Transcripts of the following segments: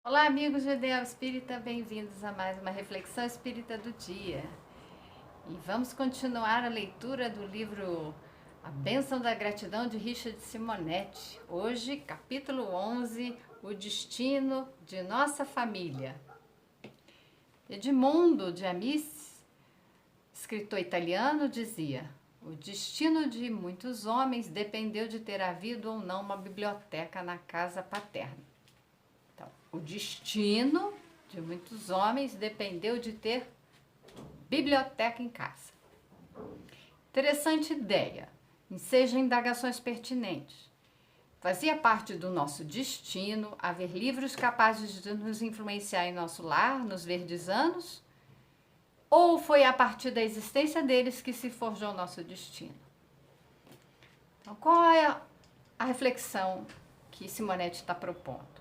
Olá, amigos do Ideal Espírita, bem-vindos a mais uma reflexão espírita do dia. E vamos continuar a leitura do livro A Bênção da Gratidão de Richard Simonetti. Hoje, capítulo 11, O Destino de Nossa Família. Edmondo de Amici, escritor italiano, dizia: o destino de muitos homens dependeu de ter havido ou não uma biblioteca na casa paterna. Então, o destino de muitos homens dependeu de ter biblioteca em casa. Interessante ideia. Enseja indagações pertinentes. Fazia parte do nosso destino haver livros capazes de nos influenciar em nosso lar, nos verdes anos? Ou foi a partir da existência deles que se forjou o nosso destino? Então, qual é a reflexão que Simonetti está propondo?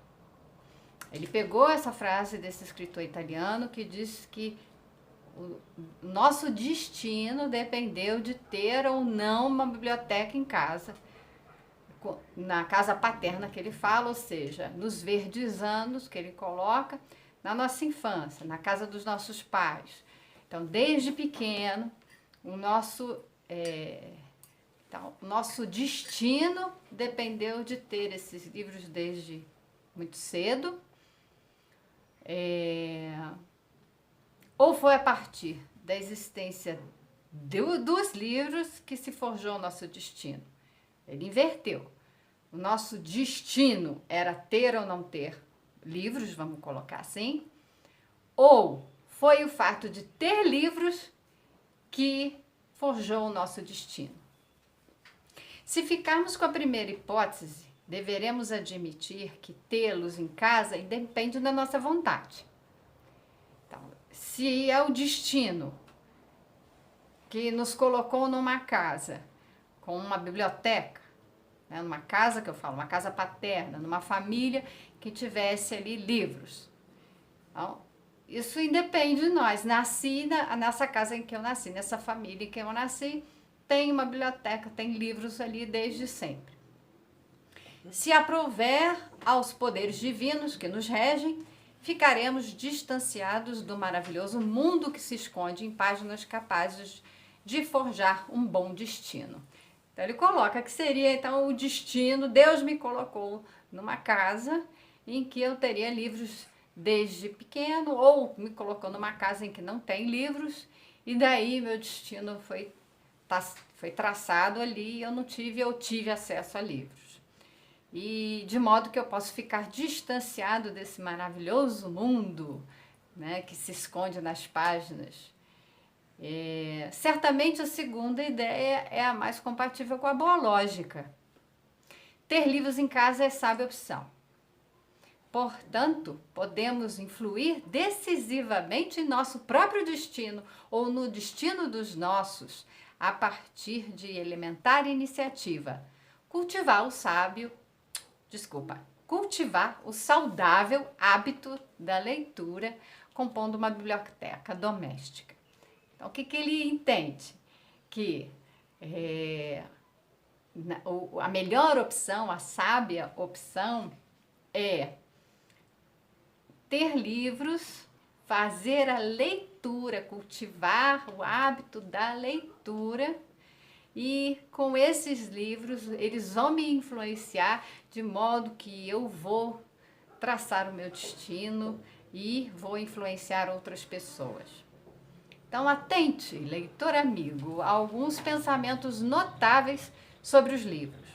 Ele pegou essa frase desse escritor italiano que diz que o nosso destino dependeu de ter ou não uma biblioteca em casa, na casa paterna que ele fala, ou seja, nos verdes anos que ele coloca, na nossa infância, na casa dos nossos pais. Então, desde pequeno, o nosso destino dependeu de ter esses livros desde muito cedo. Ou foi a partir da existência dos livros que se forjou o nosso destino? Ele inverteu. O nosso destino era ter ou não ter livros, vamos colocar assim, ou foi o fato de ter livros que forjou o nosso destino? Se ficarmos com a primeira hipótese, deveremos admitir que tê-los em casa independe da nossa vontade. Então, se é o destino que nos colocou numa casa com uma biblioteca, né, numa casa que eu falo, uma casa paterna, numa família que tivesse ali livros. Então, isso independe de nós. Nasci nessa casa em que eu nasci, nessa família em que eu nasci, tem uma biblioteca, tem livros ali desde sempre. Se aprouver aos poderes divinos que nos regem, ficaremos distanciados do maravilhoso mundo que se esconde em páginas capazes de forjar um bom destino. Então ele coloca que seria então o destino, Deus me colocou numa casa em que eu teria livros desde pequeno, ou me colocou numa casa em que não tem livros, e daí meu destino foi traçado ali, eu tive acesso a livros. E de modo que eu posso ficar distanciado desse maravilhoso mundo, né, que se esconde nas páginas. Certamente a segunda ideia é a mais compatível com a boa lógica. Ter livros em casa é sábia opção. Portanto, podemos influir decisivamente em nosso próprio destino ou no destino dos nossos a partir de elementar iniciativa. Cultivar o saudável hábito da leitura, compondo uma biblioteca doméstica. Então, o que ele entende? Que a melhor opção, a sábia opção é ter livros, fazer a leitura, cultivar o hábito da leitura. E com esses livros, eles vão me influenciar de modo que eu vou traçar o meu destino e vou influenciar outras pessoas. Então, atente, leitor amigo, a alguns pensamentos notáveis sobre os livros.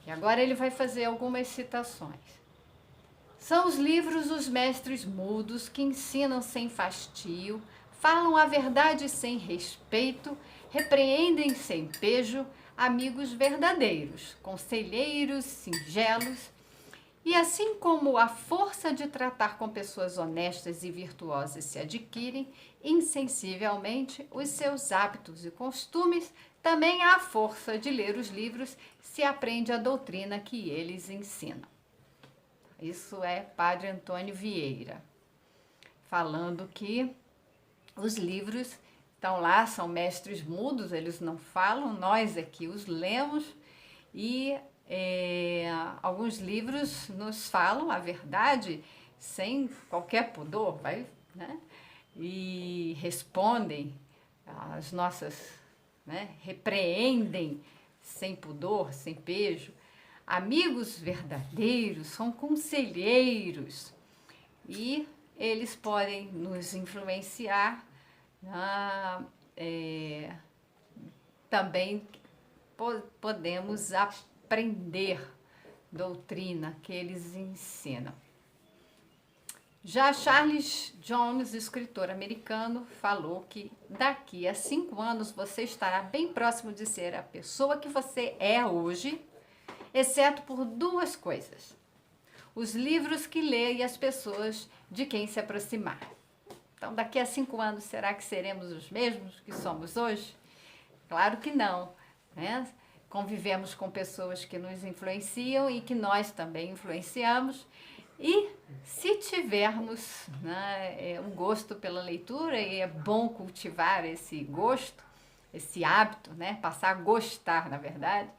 E agora ele vai fazer algumas citações. São os livros os mestres mudos que ensinam sem fastio, falam a verdade sem respeito, repreendem sem pejo, amigos verdadeiros, conselheiros singelos. E assim como a força de tratar com pessoas honestas e virtuosas se adquirem, insensivelmente, os seus hábitos e costumes, também a força de ler os livros se aprende a doutrina que eles ensinam. Isso é Padre Antônio Vieira, falando que os livros estão lá, são mestres mudos, eles não falam, nós aqui os lemos e alguns livros nos falam a verdade sem qualquer pudor, vai, né? E respondem às nossas, né? Repreendem sem pudor, sem pejo. Amigos verdadeiros são conselheiros e eles podem nos influenciar. Também podemos aprender doutrina que eles ensinam. Já Charles Jones, escritor americano, falou que daqui a 5 anos você estará bem próximo de ser a pessoa que você é hoje, exceto por 2 coisas: os livros que lê e as pessoas de quem se aproximar. Então, daqui a 5 anos, será que seremos os mesmos que somos hoje? Claro que não, né? Convivemos com pessoas que nos influenciam e que nós também influenciamos. E se tivermos, né, um gosto pela leitura, e é bom cultivar esse gosto, esse hábito, né, passar a gostar, na verdade,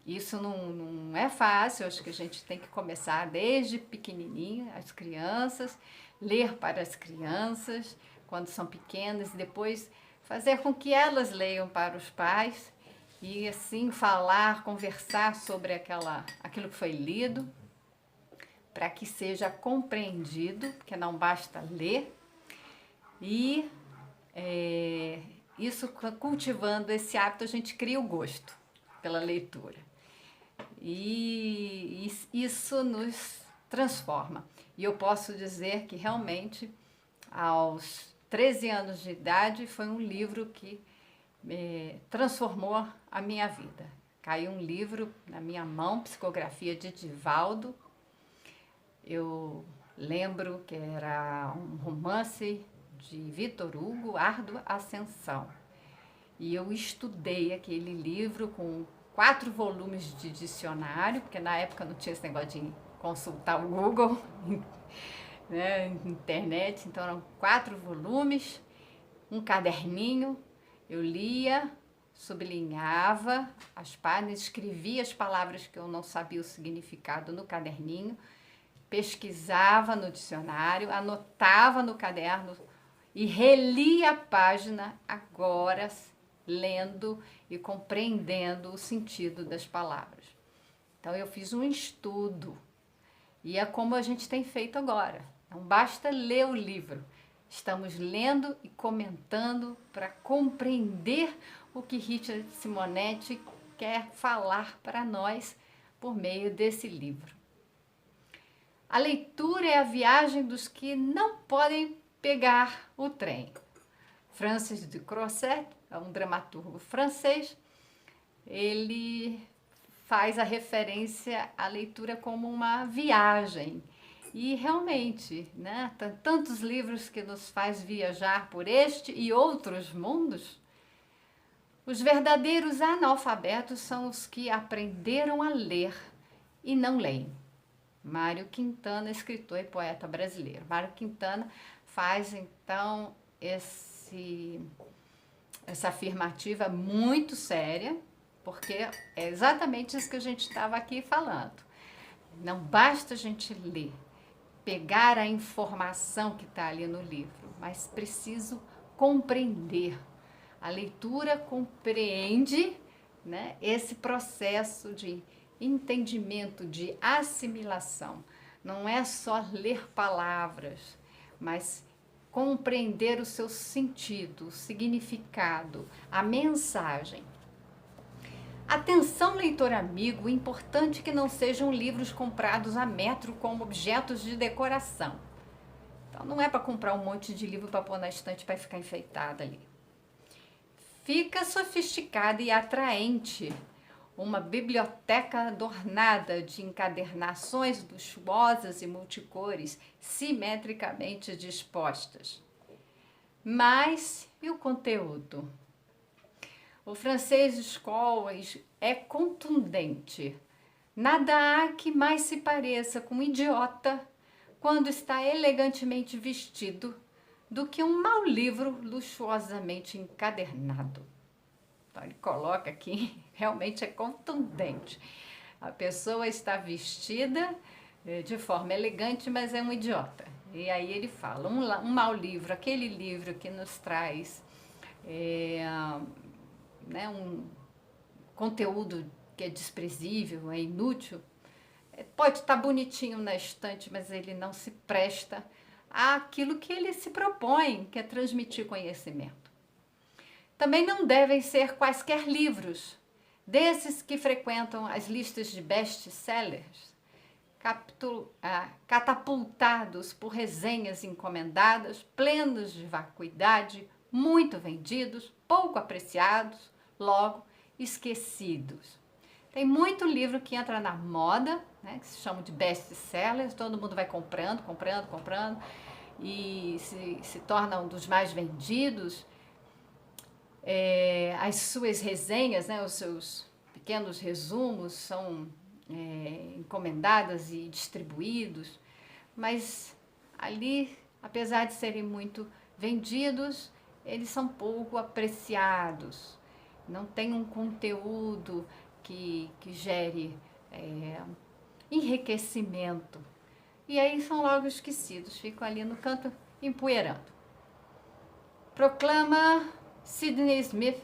isso não é fácil. Acho que a gente tem que começar desde pequenininho, as crianças, ler para as crianças quando são pequenas, e depois fazer com que elas leiam para os pais, e assim falar, conversar sobre aquilo que foi lido, para que seja compreendido, porque não basta ler. E isso, cultivando esse hábito, a gente cria o gosto pela leitura. E isso nos transforma. E eu posso dizer que realmente, aos 13 anos de idade, foi um livro que transformou a minha vida. Caiu um livro na minha mão, Psicografia de Divaldo. Eu lembro que era um romance de Victor Hugo, Árdua Ascensão. E eu estudei aquele livro com 4 volumes de dicionário, porque na época não tinha esse negócio de consultar o Google, né, internet. Então eram 4 volumes, um caderninho. Eu lia, sublinhava as páginas, escrevia as palavras que eu não sabia o significado no caderninho, pesquisava no dicionário, anotava no caderno e relia a página, agora lendo e compreendendo o sentido das palavras. Então eu fiz um estudo, e é como a gente tem feito agora. Não basta ler o livro, estamos lendo e comentando para compreender o que Richard Simonetti quer falar para nós por meio desse livro. A leitura é a viagem dos que não podem pegar o trem. Francis de Croisset é um dramaturgo francês. Ele faz a referência à leitura como uma viagem. E realmente, né, tantos livros que nos faz viajar por este e outros mundos. Os verdadeiros analfabetos são os que aprenderam a ler e não leem. Mário Quintana, escritor e poeta brasileiro. Mário Quintana faz, então, essa afirmativa muito séria, porque é exatamente isso que a gente estava aqui falando. Não basta a gente ler, pegar a informação que está ali no livro, mas preciso compreender. A leitura compreende, né, esse processo de entendimento, de assimilação. Não é só ler palavras, mas compreender o seu sentido, o significado, a mensagem. Atenção, leitor amigo, importante que não sejam livros comprados a metro como objetos de decoração. Então não é para comprar um monte de livro para pôr na estante para ficar enfeitada ali. Fica sofisticada e atraente uma biblioteca adornada de encadernações luxuosas e multicores, simetricamente dispostas. Mas e o conteúdo? O francês Scholes é contundente. Nada há que mais se pareça com um idiota quando está elegantemente vestido do que um mau livro luxuosamente encadernado. Então, ele coloca aqui, realmente é contundente. A pessoa está vestida de forma elegante, mas é um idiota. E aí ele fala, um mau livro, aquele livro que nos traz né, um conteúdo que é desprezível, é inútil, pode estar bonitinho na estante, mas ele não se presta àquilo que ele se propõe, que é transmitir conhecimento. Também não devem ser quaisquer livros, desses que frequentam as listas de best-sellers, catapultados por resenhas encomendadas, plenos de vacuidade, muito vendidos, pouco apreciados, logo esquecidos. Tem muito livro que entra na moda, né, que se chama de best-sellers, todo mundo vai comprando, e se torna um dos mais vendidos. As suas resenhas, né, os seus pequenos resumos são encomendados e distribuídos, mas ali, apesar de serem muito vendidos, eles são pouco apreciados, não tem um conteúdo que gere enriquecimento. E aí são logo esquecidos, ficam ali no canto empoeirando. Proclama Sidney Smith,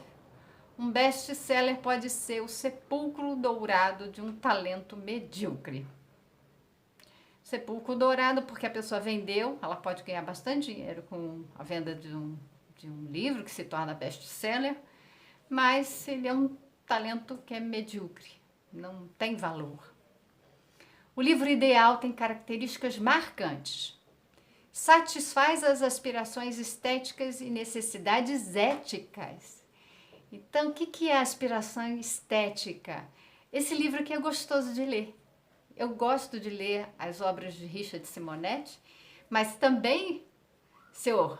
um best-seller pode ser o sepulcro dourado de um talento medíocre. Sepulcro dourado porque a pessoa vendeu, ela pode ganhar bastante dinheiro com a venda de um livro que se torna best-seller, mas ele é um talento que é medíocre, não tem valor. O livro ideal tem características marcantes. Satisfaz as aspirações estéticas e necessidades éticas. Então, o que é aspiração estética? Esse livro aqui é gostoso de ler. Eu gosto de ler as obras de Richard Simonetti, mas também seu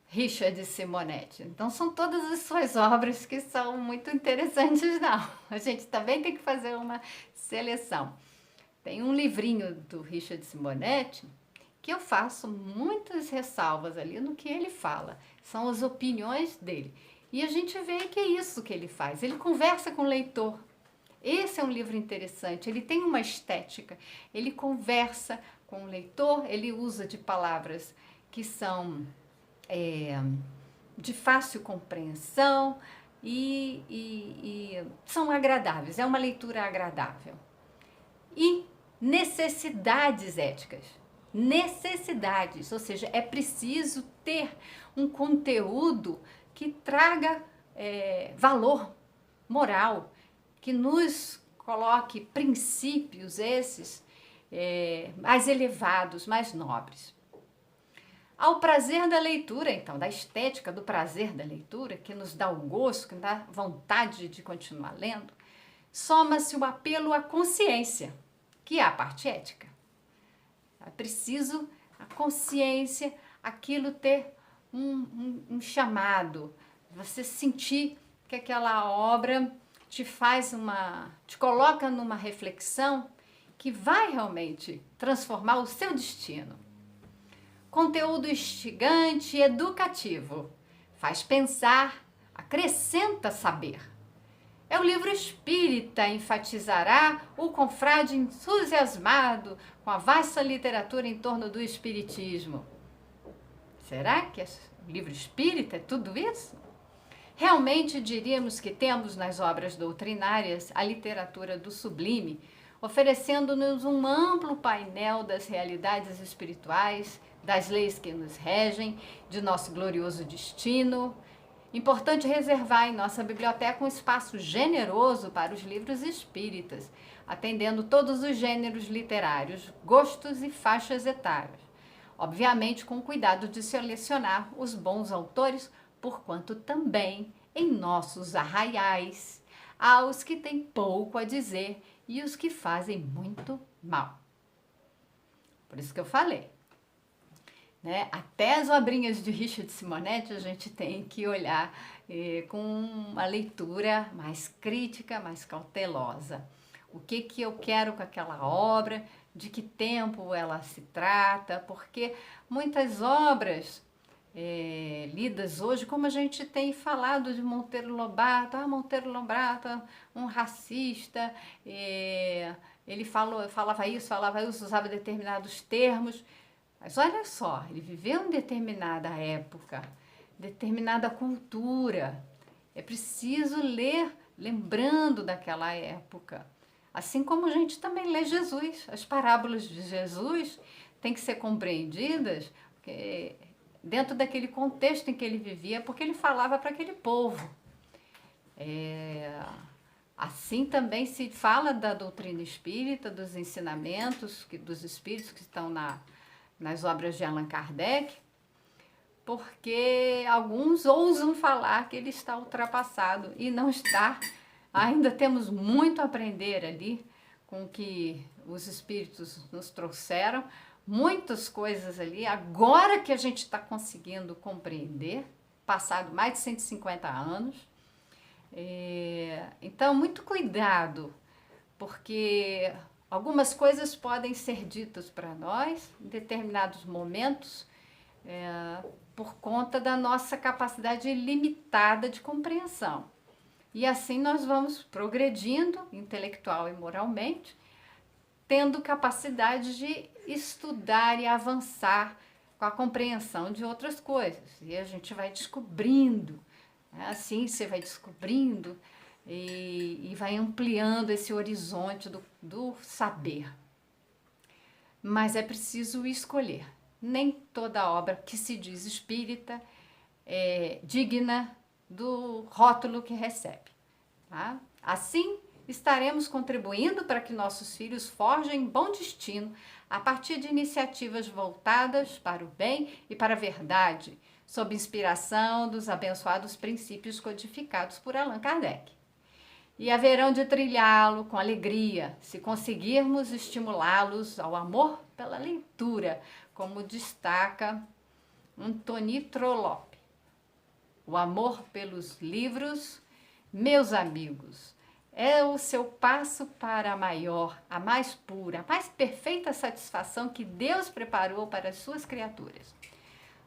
Richard Simonetti. Então, são todas as suas obras que são muito interessantes, não. A gente também tem que fazer uma seleção. Tem um livrinho do Richard Simonetti que eu faço muitas ressalvas ali no que ele fala. São as opiniões dele. E a gente vê que é isso que ele faz. Ele conversa com o leitor. Esse é um livro interessante. Ele tem uma estética. Ele conversa com o leitor. Ele usa de palavras que são de fácil compreensão e são agradáveis. É uma leitura agradável. E necessidades éticas. Necessidades, ou seja, é preciso ter um conteúdo que traga valor moral, que nos coloque princípios esses mais elevados, mais nobres. Ao prazer da leitura, então, da estética do prazer da leitura, que nos dá o gosto, que dá vontade de continuar lendo, soma-se o apelo à consciência, que é a parte ética. É preciso a consciência, aquilo ter um chamado, você sentir que aquela obra te coloca numa reflexão que vai realmente transformar o seu destino. Conteúdo instigante e educativo, faz pensar, acrescenta saber. É o livro espírita, enfatizará o confrade entusiasmado com a vasta literatura em torno do espiritismo. Será que o livro espírita é tudo isso? Realmente diríamos que temos nas obras doutrinárias a literatura do sublime, oferecendo-nos um amplo painel das realidades espirituais, das leis que nos regem, de nosso glorioso destino. Importante reservar em nossa biblioteca um espaço generoso para os livros espíritas, atendendo todos os gêneros literários, gostos e faixas etárias. Obviamente, com cuidado de selecionar os bons autores, porquanto também em nossos arraiais há os que têm pouco a dizer e os que fazem muito mal. Por isso que eu falei, né? Até as obrinhas de Richard Simonetti a gente tem que olhar com uma leitura mais crítica, mais cautelosa. O que eu quero com aquela obra, de que tempo ela se trata, porque muitas obras lidas hoje, como a gente tem falado de Monteiro Lobato. Monteiro Lobato, um racista, ele falava isso, usava determinados termos. Mas olha só, ele viveu em determinada época, determinada cultura. É preciso ler lembrando daquela época. Assim como a gente também lê Jesus. As parábolas de Jesus têm que ser compreendidas dentro daquele contexto em que ele vivia, porque ele falava para aquele povo. Assim também se fala da doutrina espírita, dos ensinamentos dos espíritos que estão nas obras de Allan Kardec, porque alguns ousam falar que ele está ultrapassado e não está. Ainda temos muito a aprender ali com o que os espíritos nos trouxeram, muitas coisas ali, agora que a gente está conseguindo compreender, passado mais de 150 anos. Então, muito cuidado, porque algumas coisas podem ser ditas para nós em determinados momentos, por conta da nossa capacidade limitada de compreensão. E assim nós vamos progredindo intelectual e moralmente, tendo capacidade de estudar e avançar com a compreensão de outras coisas. E a gente vai descobrindo, né? Assim você vai descobrindo e vai ampliando esse horizonte do saber. Mas é preciso escolher. Nem toda obra que se diz espírita é digna do rótulo que recebe. Tá? Assim, estaremos contribuindo para que nossos filhos forjem bom destino a partir de iniciativas voltadas para o bem e para a verdade, sob inspiração dos abençoados princípios codificados por Allan Kardec. E haverão de trilhá-lo com alegria, se conseguirmos estimulá-los ao amor pela leitura, como destaca Antoni Trollope. O amor pelos livros, meus amigos, é o seu passo para a maior, a mais pura, a mais perfeita satisfação que Deus preparou para as suas criaturas.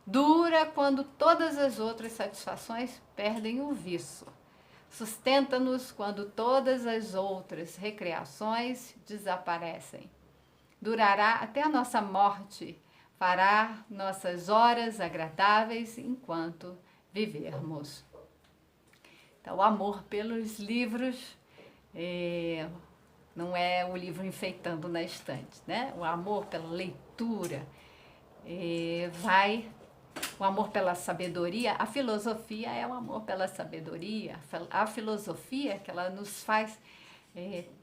Dura quando todas as outras satisfações perdem o viço. Sustenta-nos quando todas as outras recreações desaparecem. Durará até a nossa morte, fará nossas horas agradáveis enquanto vivermos. Então, o amor pelos livros não é o livro enfeitando na estante, né? O amor pela leitura o amor pela sabedoria. A filosofia é o amor pela sabedoria. A filosofia que ela nos faz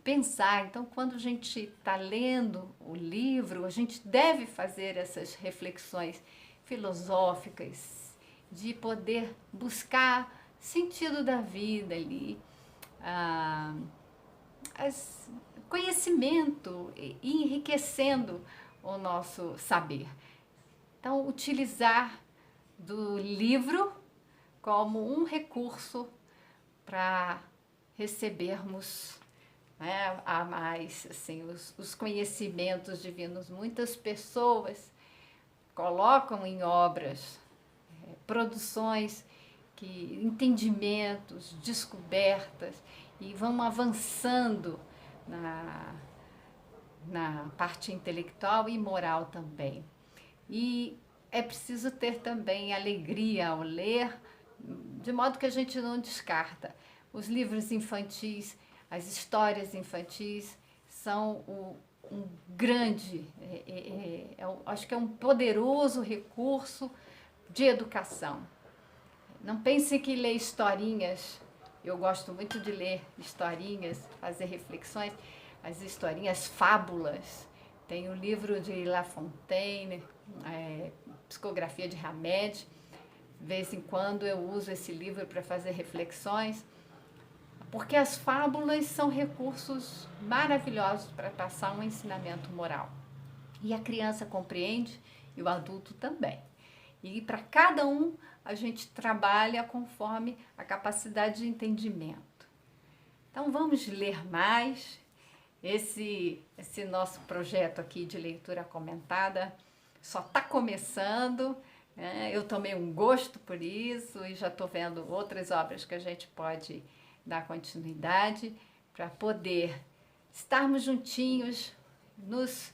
pensar. Então, quando a gente está lendo o livro, a gente deve fazer essas reflexões filosóficas, de poder buscar sentido da vida ali, conhecimento e enriquecendo o nosso saber. Então, utilizar do livro como um recurso para recebermos, né, a mais assim, os conhecimentos divinos. Muitas pessoas colocam em obras produções, entendimentos, descobertas, e vão avançando na parte intelectual e moral também. E é preciso ter também alegria ao ler, de modo que a gente não descarta. Os livros infantis, as histórias infantis são um grande, acho que é um poderoso recurso de educação. Não pense que ler historinhas, eu gosto muito de ler historinhas, fazer reflexões, as historinhas, fábulas. Tem o livro de La Fontaine, Psicografia de Hamed. De vez em quando eu uso esse livro para fazer reflexões, porque as fábulas são recursos maravilhosos para passar um ensinamento moral. E a criança compreende e o adulto também. E para cada um a gente trabalha conforme a capacidade de entendimento. Então vamos ler mais. Esse nosso projeto aqui de leitura comentada só está começando. Eu tomei um gosto por isso e já estou vendo outras obras que a gente pode dar continuidade para poder estarmos juntinhos, nos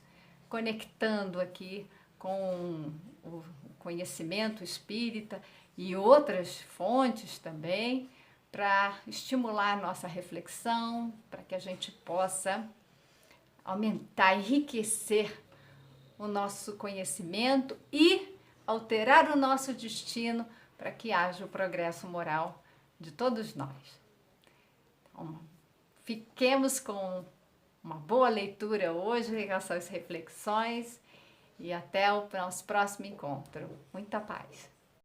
conectando aqui com o conhecimento espírita e outras fontes também, para estimular a nossa reflexão, para que a gente possa aumentar, enriquecer o nosso conhecimento e alterar o nosso destino para que haja o progresso moral de todos nós. Então, fiquemos com uma boa leitura hoje, com essas reflexões, e até o nosso próximo encontro. Muita paz!